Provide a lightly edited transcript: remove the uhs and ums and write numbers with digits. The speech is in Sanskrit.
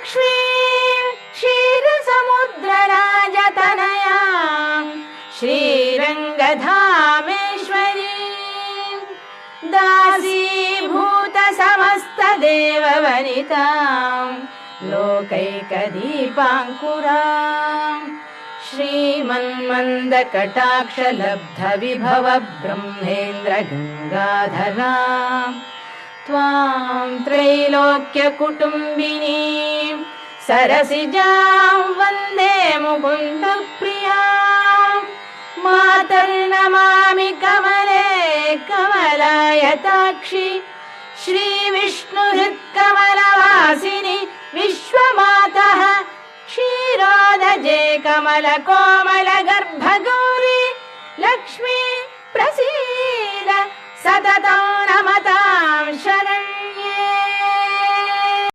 लक्ष्मीं क्षीरसमुद्रराजतनयां श्रीरङ्गधामेश्वरीं दासीभूतसमस्तदेववनितां लोकैकदीपाङ्कुरां श्रीमन्मन्दकटाक्षलब्धविभव ब्रह्मेन्द्रगङ्गाधरां त्वां त्रैलोक्यकुटुम्बिनीं सरसिजां वन्दे मुकुन्दप्रियां मातर्नमामि कमले कमलायताक्षि श्रीविष्णुहृत्कमलवासिनि विश्वमातः क्षीरोदजे कमलकोमलगर्भगौरी लक्ष्मी प्रसीद सततं